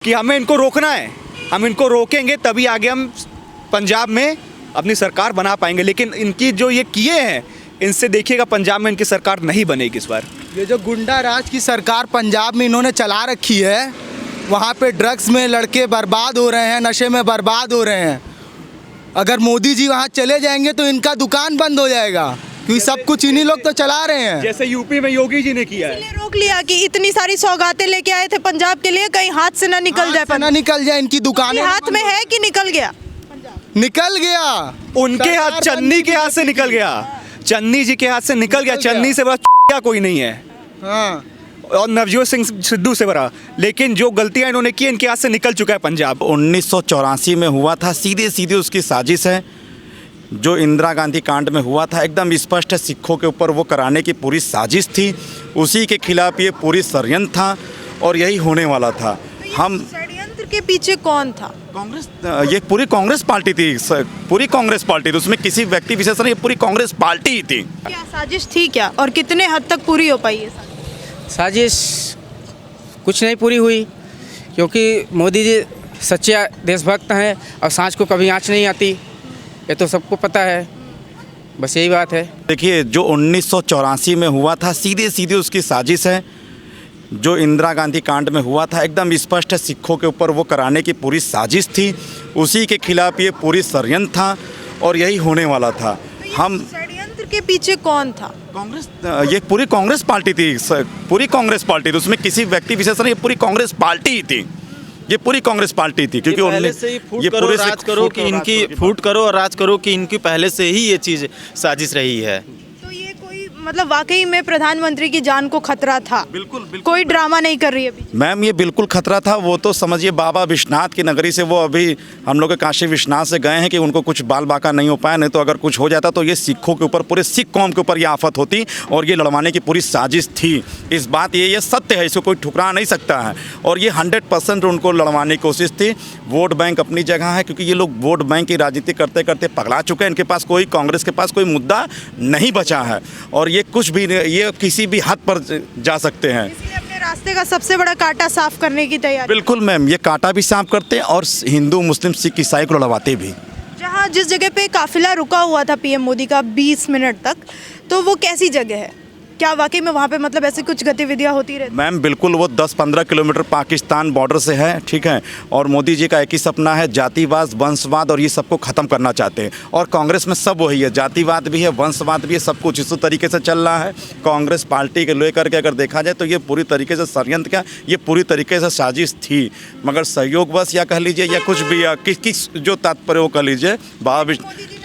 कि हमें इनको रोकना है। हम इनको रोकेंगे तभी आगे हम पंजाब में अपनी सरकार बना पाएंगे। लेकिन इनकी जो ये किए हैं, इनसे देखिएगा पंजाब में इनकी सरकार नहीं बनेगी इस बार। ये जो गुंडा राज की सरकार पंजाब में इन्होंने चला रखी है, वहाँ पे ड्रग्स में लड़के बर्बाद हो रहे हैं, नशे में बर्बाद हो रहे हैं। अगर मोदी जी वहाँ चले जाएंगे तो इनका दुकान बंद हो जाएगा, क्योंकि सब कुछ इन्हीं लोग तो चला रहे हैं। जैसे यूपी में योगी जी ने किया है, इसलिए रोक लिया कि इतनी सारी सौगातें लेके आए थे पंजाब के लिए, कहीं हाथ से ना निकल जाए। ना निकल जाए, इनकी दुकानें हाथ में है कि निकल गया? निकल गया, उनके हाथ, चन्नी के हाथ से निकल गया, चन्नी जी के हाथ से निकल गया। चन्नी से बड़ा कोई नहीं है, हाँ। और नवजोत सिंह सिद्धू से बड़ा। लेकिन जो गलतियां इन्होंने की, इनके हाथ से निकल चुका है पंजाब। 1984 में हुआ था, सीधे सीधे उसकी साजिश है। जो इंदिरा गांधी कांड में हुआ था, एकदम स्पष्ट है, सिखों के ऊपर वो कराने की पूरी साजिश थी। उसी के खिलाफ ये पूरी षड्यंत्र था और यही होने वाला था। हम षड्यंत्र के पीछे कौन था? कांग्रेस, ये पूरी कांग्रेस पार्टी थी, पूरी कांग्रेस पार्टी थी। उसमें किसी व्यक्ति विशेष नहीं, ये पूरी कांग्रेस पार्टी ही थी। क्या साजिश थी क्या, और कितने हद तक पूरी हो पाई है साजिश? कुछ नहीं पूरी हुई, क्योंकि मोदी जी सच्चे देशभक्त हैं और सांच को कभी आँच नहीं आती, ये तो सबको पता है। बस यही बात है। देखिए, जो 1984 में हुआ था, सीधे सीधे उसकी साजिश है। जो इंदिरा गांधी कांड में हुआ था, एकदम स्पष्ट है, सिखों के ऊपर वो कराने की पूरी साजिश थी। उसी के खिलाफ ये पूरी षड्यंत्र था और यही होने वाला था। हम षड्यंत्र के पीछे कौन था? कांग्रेस, ये पूरी कांग्रेस पार्टी थी, पूरी कांग्रेस पार्टी थी। उसमें किसी व्यक्ति विशेष नहीं, ये पूरी कांग्रेस पार्टी ही थी। ये पूरी कांग्रेस पार्टी थी, क्योंकि पहले से ही फूट करो, राज करो कि इनकी फूट करो और राज करो कि इनकी पहले से ही ये चीज़ साजिश रही है। तो ये कोई मतलब वाकई में प्रधानमंत्री की जान को खतरा था? बिल्कुल बिल्कुल, कोई ड्रामा नहीं कर रही है अभी? मैम, ये बिल्कुल खतरा था। वो तो समझिए बाबा विश्वनाथ की नगरी से वो अभी हम लोग काशी विश्वनाथ से गए हैं कि उनको कुछ बाल बाका नहीं हो पाया। नहीं तो अगर कुछ हो जाता तो ये सिखों के ऊपर, पूरे सिख कौम के ऊपर ये आफत होती और ये लड़वाने की पूरी साजिश थी। इस बात ये सत्य है, इसको कोई ठुकरा नहीं सकता है। और ये 100% उनको लड़वाने की कोशिश थी। वोट बैंक अपनी जगह है, क्योंकि ये लोग वोट बैंक की राजनीति करते करते पगला चुके हैं। इनके पास कोई, कांग्रेस के पास कोई मुद्दा नहीं बचा है और ये कुछ भी, ये किसी भी हद पर जा सकते हैं। इसलिए अपने रास्ते का सबसे बड़ा कांटा साफ करने की तैयारी। बिल्कुल मैम, ये कांटा भी साफ करते हैं और हिंदू मुस्लिम सिख ईसाई को लड़वाते भी। जहाँ जिस जगह पे काफिला रुका हुआ था पीएम मोदी का 20 मिनट तक, तो वो कैसी जगह है? क्या वाकई में वहाँ पे मतलब ऐसी कुछ गतिविधियाँ होती रहती? मैम बिल्कुल, वो 10-15 किलोमीटर पाकिस्तान बॉर्डर से है, ठीक है। और मोदी जी का एक ही सपना है, जातिवाद, वंशवाद, और ये सबको ख़त्म करना चाहते हैं। और कांग्रेस में सब वही है, जातिवाद भी है, वंशवाद भी है, सब कुछ इसी तरीके से चल रहा है। कांग्रेस पार्टी के लेकर के अगर देखा जाए तो ये पूरी तरीके से षड्यंत्र, क्या ये पूरी तरीके से साजिश थी। मगर सहयोग बस या कह लीजिए या कुछ भी, या किस जो तात्पर्य वो कह लीजिए, बाबा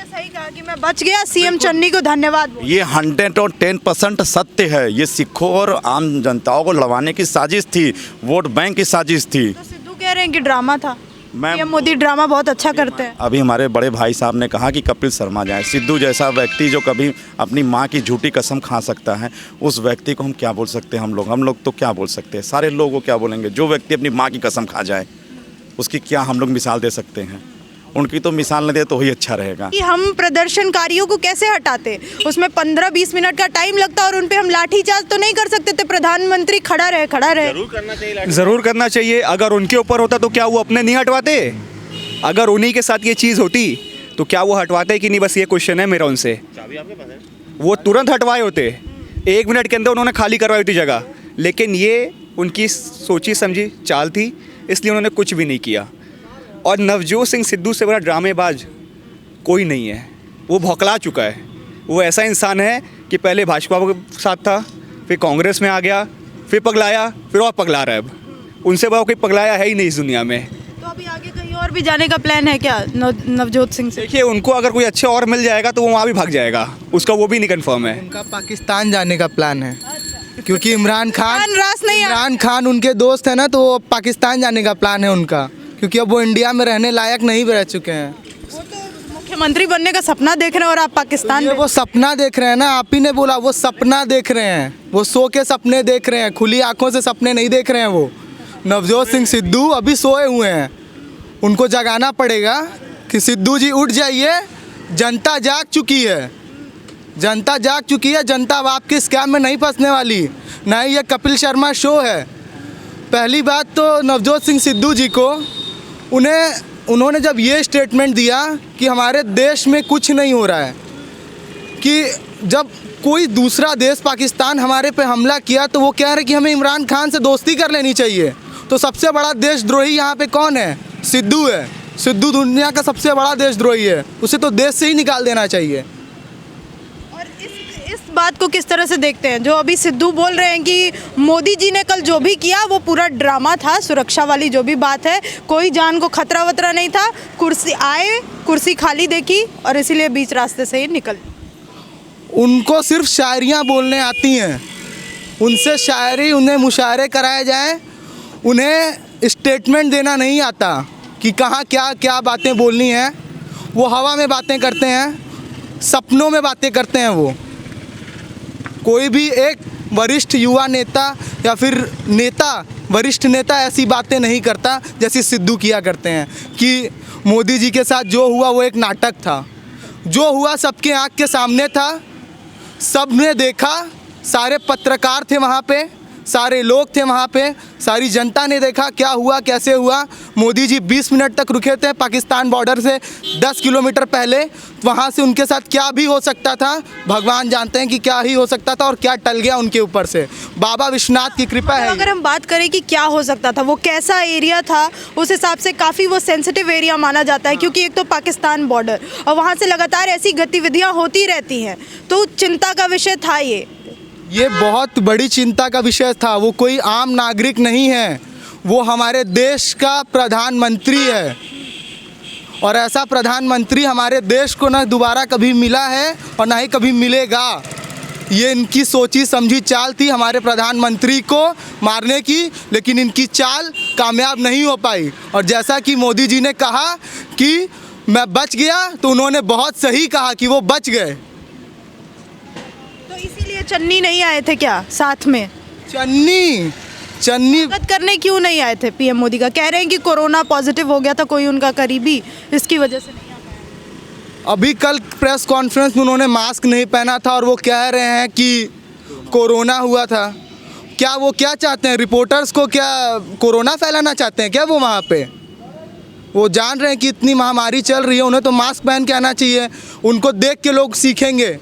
सही कहा कि मैं बच गया। सीएम चन्नी को धन्यवाद। ये 110% सत्य है। ये सिखों और आम जनताओं को लड़वाने की साजिश थी, वोट बैंक की साजिश थी। तो सिद्धू कह रहे हैं कि ड्रामा था। मैम, पीएम मोदी ड्रामा बहुत अच्छा करते हैं। अभी हमारे बड़े भाई साहब ने कहा कि कपिल शर्मा जाए। सिद्धू जैसा व्यक्ति जो कभी अपनी माँ की झूठी कसम खा सकता है, उस व्यक्ति को हम क्या बोल सकते हैं? हम लोग तो क्या बोल सकते हैं? सारे लोग को क्या बोलेंगे? जो व्यक्ति अपनी माँ की कसम खा जाए, उसकी क्या हम लोग मिसाल दे सकते हैं? उनकी तो मिसाल न दे तो ही अच्छा रहेगा। कि हम प्रदर्शनकारियों को कैसे हटाते? उसमें 15-20 मिनट का टाइम लगता और उन पे हम लाठीचार्ज तो नहीं कर सकते थे। प्रधानमंत्री खड़ा रहे। जरूर करना चाहिए। अगर उनके ऊपर होता तो क्या वो अपने नहीं हटवाते? अगर उन्हीं के साथ ये चीज़ होती तो क्या वो हटवाते कि नहीं? बस ये क्वेश्चन है मेरा उनसे। वो तुरंत हटवाए होते, 1 मिनट के अंदर उन्होंने खाली करवाई होती जगह। लेकिन ये उनकी सोची समझी चाल थी, इसलिए उन्होंने कुछ भी नहीं किया। और नवजोत सिंह सिद्धू से बड़ा ड्रामेबाज कोई नहीं है। वो भौकला चुका है। वो ऐसा इंसान है कि पहले भाजपा के साथ था, फिर कांग्रेस में आ गया, फिर पगलाया, फिर और पगला रहा है। अब उनसे बड़ा कोई पगलाया है ही नहीं इस दुनिया में। तो अभी आगे कहीं और भी जाने का प्लान है क्या नवजोत सिंह से? देखिए, उनको अगर कोई अच्छा और मिल जाएगा तो वो वहाँ भी भाग जाएगा, उसका वो भी नहीं कन्फर्म है। उनका पाकिस्तान जाने का प्लान है, क्योंकि इमरान खान उनके दोस्त है ना, तो वो पाकिस्तान जाने का प्लान है उनका, क्योंकि अब वो इंडिया में रहने लायक नहीं रह चुके हैं। वो तो मुख्यमंत्री बनने का सपना देख रहे हैं और आप पाकिस्तान में। वो सपना देख रहे हैं ना, आप ही ने बोला वो सपना देख रहे हैं। वो सो के सपने देख रहे हैं, खुली आंखों से सपने नहीं देख रहे हैं। वो नवजोत सिंह सिद्धू अभी सोए हुए हैं। उनको जगाना पड़ेगा कि सिद्धू जी उठ जाइए, जनता जाग चुकी है। जनता जाग चुकी है। जनता अब आपके स्कैम में नहीं फंसने वाली। ना ही ये कपिल शर्मा शो है। पहली बात तो नवजोत सिंह सिद्धू जी को उन्होंने जब ये स्टेटमेंट दिया कि हमारे देश में कुछ नहीं हो रहा है, कि जब कोई दूसरा देश पाकिस्तान हमारे पे हमला किया तो वो कह रहे कि हमें इमरान खान से दोस्ती कर लेनी चाहिए, तो सबसे बड़ा देशद्रोही यहाँ पे कौन है? सिद्धू है। सिद्धू दुनिया का सबसे बड़ा देशद्रोही है, उसे तो देश से ही निकाल देना चाहिए। और इस बात को किस तरह से देखते हैं, जो अभी सिद्धू बोल रहे हैं कि मोदी जी ने कल जो भी किया वो पूरा ड्रामा था, सुरक्षा वाली जो भी बात है, कोई जान को खतरा वतरा नहीं था, कुर्सी खाली देखी और इसीलिए बीच रास्ते से ही निकल। उनको सिर्फ शायरियाँ बोलने आती हैं, उनसे शायरी उन्हें मुशायरे कराए जाएं, उन्हें स्टेटमेंट देना नहीं आता कि कहाँ क्या क्या बातें बोलनी हैं। वो हवा में बातें करते हैं, सपनों में बातें करते हैं। वो कोई भी एक वरिष्ठ युवा नेता या फिर वरिष्ठ नेता ऐसी बातें नहीं करता जैसी सिद्धू किया करते हैं कि मोदी जी के साथ जो हुआ वो एक नाटक था। जो हुआ सबके आँख के सामने था, सब ने देखा, सारे पत्रकार थे वहाँ पे, सारे लोग थे वहाँ पे, सारी जनता ने देखा क्या हुआ कैसे हुआ। मोदी जी 20 मिनट तक रुके थे पाकिस्तान बॉर्डर से 10 किलोमीटर पहले, वहाँ से उनके साथ क्या भी हो सकता था भगवान जानते हैं कि क्या ही हो सकता था और क्या टल गया उनके ऊपर से। बाबा विश्वनाथ की कृपा है। अगर हम बात करें कि क्या हो सकता था, वो कैसा एरिया था, उस हिसाब से काफ़ी वो सेंसिटिव एरिया माना जाता है, क्योंकि एक तो पाकिस्तान बॉर्डर और वहाँ से लगातार ऐसी गतिविधियाँ होती रहती हैं, तो चिंता का विषय था ये बहुत बड़ी चिंता का विषय था। वो कोई आम नागरिक नहीं है, वो हमारे देश का प्रधानमंत्री है और ऐसा प्रधानमंत्री हमारे देश को ना दोबारा कभी मिला है और ना ही कभी मिलेगा। ये इनकी सोची समझी चाल थी हमारे प्रधानमंत्री को मारने की, लेकिन इनकी चाल कामयाब नहीं हो पाई। और जैसा कि मोदी जी ने कहा कि मैं बच गया, तो उन्होंने बहुत सही कहा कि वो बच गए। तो इसीलिए चन्नी नहीं आए थे क्या साथ में? चन्नी स्वागत करने क्यों नहीं आए थे पीएम मोदी का? कह रहे हैं कि कोरोना पॉजिटिव हो गया था कोई उनका करीबी, इसकी वजह से नहीं आ पाया। अभी कल प्रेस कॉन्फ्रेंस में उन्होंने मास्क नहीं पहना था और वो कह रहे हैं कि कोरोना हुआ था। क्या वो क्या चाहते हैं, रिपोर्टर्स को क्या कोरोना फैलाना चाहते हैं क्या? वो वहाँ पे वो जान रहे हैं कि इतनी महामारी चल रही है, उन्हें तो मास्क पहन के आना चाहिए। उनको देख के लोग सीखेंगे।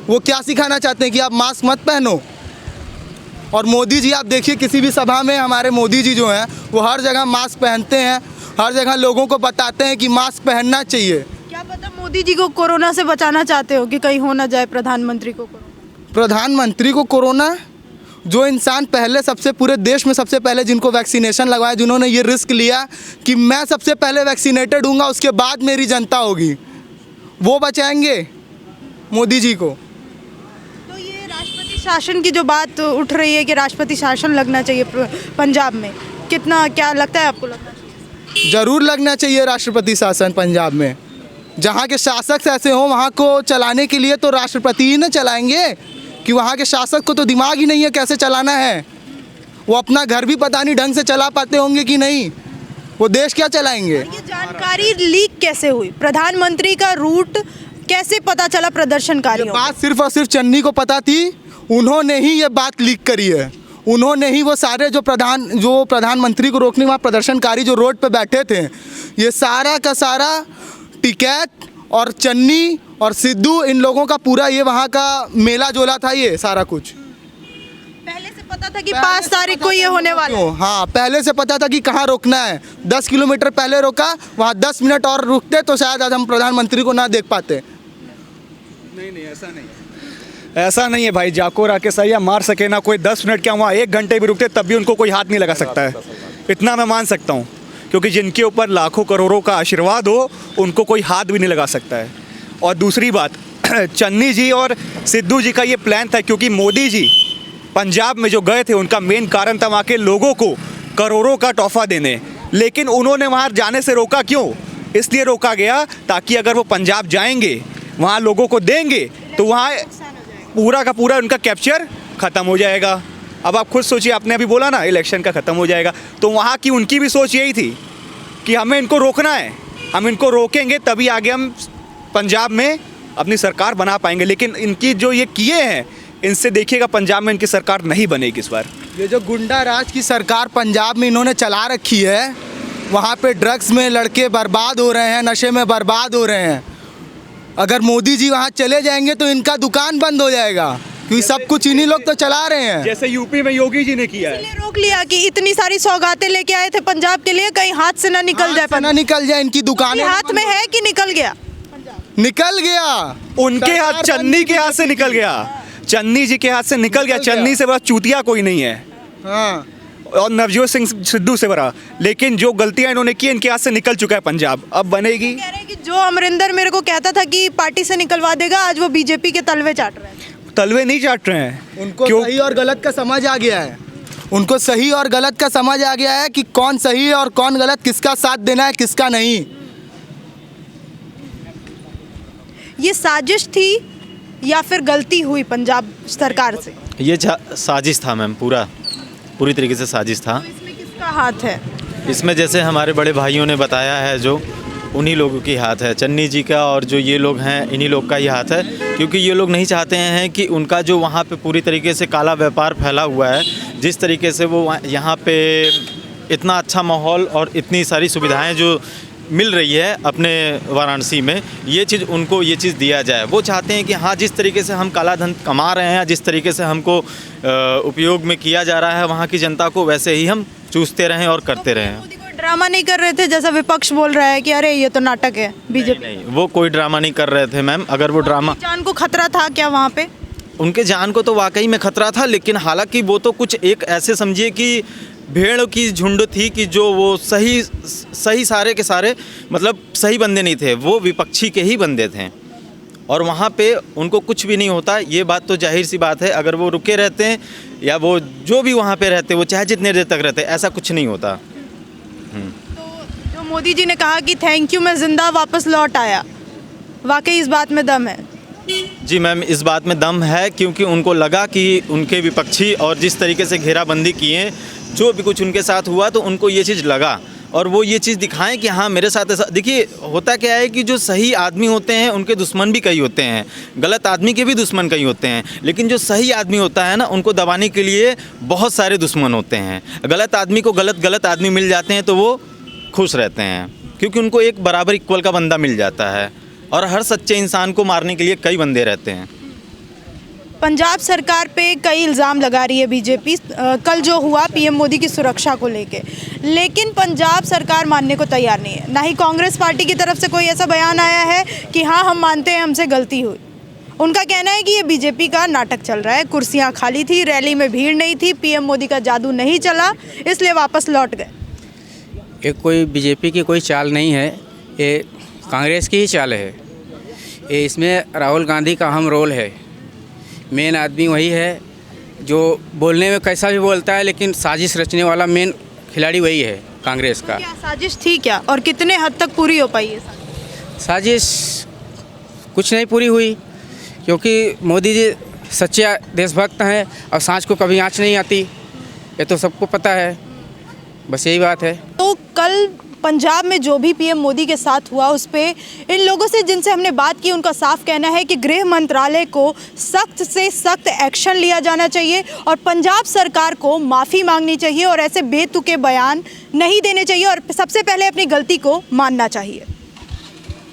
वो क्या सिखाना चाहते हैं कि आप मास्क मत पहनो? और मोदी जी आप देखिए किसी भी सभा में हमारे मोदी जी जो हैं वो हर जगह मास्क पहनते हैं, हर जगह लोगों को बताते हैं कि मास्क पहनना चाहिए। क्या पता मोदी जी को कोरोना से बचाना चाहते हो कि कहीं हो ना जाए प्रधानमंत्री को कोरोना? प्रधानमंत्री को कोरोना? जो इंसान पहले सबसे पूरे देश में सबसे पहले जिनको वैक्सीनेशन लगवाया, जिन्होंने ये रिस्क लिया कि मैं सबसे पहले वैक्सीनेटेड हूँगा उसके बाद मेरी जनता होगी, वो बचाएंगे मोदी जी को? तो ये राष्ट्रपति शासन की जो बात उठ रही है कि राष्ट्रपति शासन लगना चाहिए पंजाब में, कितना क्या लगता है आपको? लगना चाहिए? ज़रूर लगना चाहिए राष्ट्रपति शासन पंजाब में। जहाँ के शासक ऐसे हों वहाँ को चलाने के लिए तो राष्ट्रपति ही न चलाएंगे, कि वहाँ के शासक को तो दिमाग ही नहीं है कैसे चलाना है। वो अपना घर भी पता नहीं ढंग से चला पाते होंगे कि नहीं, वो देश क्या चलाएंगे? ये जानकारी लीक कैसे हुई? प्रधानमंत्री का रूट कैसे पता चला प्रदर्शनकारियों को? बात सिर्फ और सिर्फ चन्नी को पता थी, उन्होंने ही ये बात लीक करी है। उन्होंने ही वो सारे जो प्रधानमंत्री को रोकने वहाँ प्रदर्शनकारी जो रोड पे बैठे थे, ये सारा का सारा टिकैत और चन्नी और सिद्धू, इन लोगों का पूरा ये वहाँ का मेला जोला था ये सारा कुछ। पहले से पता था कि 5 तारीख को ये होने वाला है? हाँ, पहले से पता था कि कहाँ रोकना है। 10 किलोमीटर पहले रोका, वहाँ 10 मिनट और रुकते तो शायद आज हम प्रधानमंत्री को ना देख पाते। नहीं ऐसा नहीं है भाई। जाको राकेश या मार सके ना कोई 10 मिनट, क्या वहाँ 1 घंटे भी रुकते तब भी उनको कोई हाथ नहीं लगा सकता है, इतना मैं मान सकता हूँ। क्योंकि जिनके ऊपर लाखों करोड़ों का आशीर्वाद हो उनको कोई हाथ भी नहीं लगा सकता है। और दूसरी बात, चन्नी जी और सिद्धू जी का ये प्लान था, क्योंकि मोदी जी पंजाब में जो गए थे उनका मेन कारण था वहाँ के लोगों को करोड़ों का तोहफा देने, लेकिन उन्होंने वहाँ जाने से रोका। क्यों? इसलिए रोका गया ताकि अगर वो पंजाब जाएंगे वहाँ लोगों को देंगे तो वहाँ पूरा का पूरा उनका कैप्चर ख़त्म हो जाएगा। अब आप खुद सोचिए, आपने अभी बोला ना इलेक्शन का ख़त्म हो जाएगा, तो वहाँ की उनकी भी सोच यही थी कि हमें इनको रोकना है, हम इनको रोकेंगे तभी आगे हम पंजाब में अपनी सरकार बना पाएंगे। लेकिन इनकी जो ये किए हैं, इनसे देखिएगा पंजाब में इनकी सरकार नहीं बनेगी इस बार। ये जो गुंडा राज की सरकार पंजाब में इन्होंने चला रखी है, वहाँ पे ड्रग्स में लड़के बर्बाद हो रहे हैं, नशे में बर्बाद हो रहे हैं। अगर मोदी जी वहाँ चले जाएंगे तो इनका दुकान बंद हो जाएगा, क्योंकि सब कुछ इन्हीं लोग तो चला रहे हैं। जैसे यूपी में योगी जी ने किया है, इसलिए रोक लिया कि इतनी सारी सौगातें लेके आए थे पंजाब के लिए, कहीं हाथ से ना निकल जाए। ना निकल जाए, इनकी दुकानें हाथ में है कि निकल गया? निकल गया, उनके हाथ, चन्नी के हाथ से निकल गया, चन्नी जी के हाथ से निकल गया। चन्नी से बड़ा चूतिया कोई नहीं है, हाँ, और नवजोत सिंह सिद्धू से बड़ा। लेकिन जो गलतियां इन्होंने की इनके हाथ से निकल चुका है पंजाब, अब बनेगी। कह रहे हैं कि जो अमरिंदर मेरे को कहता था कि पार्टी से निकलवा देगा, आज वो बीजेपी के तलवे चाट रहे हैं। तलवे नहीं चाट रहे हैं, उनको सही और गलत का समझ आ गया है। उनको सही और गलत का समझ आ गया है कि कौन सही है और कौन गलत, किसका साथ देना है किसका नहीं। ये साजिश थी या फिर गलती हुई पंजाब सरकार से? ये साजिश था मैम, पूरी तरीके से साजिश था। तो इसमें किसका हाथ है? इसमें जैसे हमारे बड़े भाइयों ने बताया है, जो उन्हीं लोगों की हाथ है, चन्नी जी का, और जो ये लोग हैं इन्हीं लोग का ही हाथ है। क्योंकि ये लोग नहीं चाहते हैं कि उनका जो वहाँ पे पूरी तरीके से काला व्यापार फैला हुआ है, जिस तरीके से वो यहाँ पे इतना अच्छा माहौल और इतनी सारी सुविधाएं जो मिल रही है अपने वाराणसी में, ये चीज़ उनको ये चीज़ दिया जाए। वो चाहते हैं कि हाँ, जिस तरीके से हम काला धन कमा रहे हैं, जिस तरीके से हमको उपयोग में किया जा रहा है वहाँ की जनता को, वैसे ही हम चूसते रहें और करते रहें। मोदी कोई ड्रामा नहीं कर रहे थे जैसा विपक्ष बोल रहा है कि अरे ये तो नाटक है बीजेपी? नहीं, वो कोई ड्रामा नहीं कर रहे थे मैम। अगर वो ड्रामा, जान को खतरा था क्या वहाँ पे? उनके जान को तो वाकई में खतरा था, लेकिन हालांकि वो तो कुछ एक ऐसे समझिए कि भेड़ की झुंड थी कि जो वो सही सारे के सारे मतलब सही बंदे नहीं थे, वो विपक्षी के ही बंदे थे, और वहाँ पे उनको कुछ भी नहीं होता। ये बात तो जाहिर सी बात है, अगर वो रुके रहते हैं या वो जो भी वहाँ पे रहते, वो चाहे जितने देर तक रहते, ऐसा कुछ नहीं होता। तो जो मोदी जी ने कहा कि थैंक यू मैं जिंदा वापस लौट आया, वाकई इस बात में दम है? जी मैम, इस बात में दम है, क्योंकि उनको लगा कि उनके विपक्षी और जिस तरीके से घेराबंदी किए, जो भी कुछ उनके साथ हुआ, तो उनको ये चीज़ लगा और वो ये चीज़ दिखाएं कि हाँ मेरे साथ ऐसा। देखिए, होता क्या है कि जो सही आदमी होते हैं उनके दुश्मन भी कई होते हैं, गलत आदमी के भी दुश्मन कई होते हैं, लेकिन जो सही आदमी होता है ना, उनको दबाने के लिए बहुत सारे दुश्मन होते हैं। गलत आदमी को गलत आदमी मिल जाते हैं तो वो खुश रहते हैं, क्योंकि उनको एक बराबर इक्वल का बंदा मिल जाता है, और हर सच्चे इंसान को मारने के लिए कई बंदे रहते हैं। पंजाब सरकार पे कई इल्ज़ाम लगा रही है बीजेपी, कल जो हुआ पीएम मोदी की सुरक्षा को लेके, लेकिन पंजाब सरकार मानने को तैयार नहीं है। ना ही कांग्रेस पार्टी की तरफ से कोई ऐसा बयान आया है कि हाँ हम मानते हैं हमसे गलती हुई। उनका कहना है कि ये बीजेपी का नाटक चल रहा है, कुर्सियाँ खाली थी, रैली में भीड़ नहीं थी, पीएम मोदी का जादू नहीं चला, इसलिए वापस लौट गए। ये कोई बीजेपी की कोई चाल नहीं है, ये कांग्रेस की ही चाल है। ये इसमें राहुल गांधी का अहम रोल है। मेन आदमी वही है जो बोलने में कैसा भी बोलता है, लेकिन साजिश रचने वाला मेन खिलाड़ी वही है कांग्रेस का। क्या साजिश थी क्या, और कितने हद तक पूरी हो पाई है साजिश? कुछ नहीं पूरी हुई, क्योंकि मोदी जी सच्चे देशभक्त हैं और सांच को कभी आँच नहीं आती, ये तो सबको पता है। बस यही बात है। तो कल पंजाब में जो भी पीएम मोदी के साथ हुआ, उस पे इन लोगों से जिनसे हमने बात की, उनका साफ कहना है कि गृह मंत्रालय को सख्त से सख्त एक्शन लिया जाना चाहिए और पंजाब सरकार को माफ़ी मांगनी चाहिए और ऐसे बेतुके बयान नहीं देने चाहिए और सबसे पहले अपनी गलती को मानना चाहिए।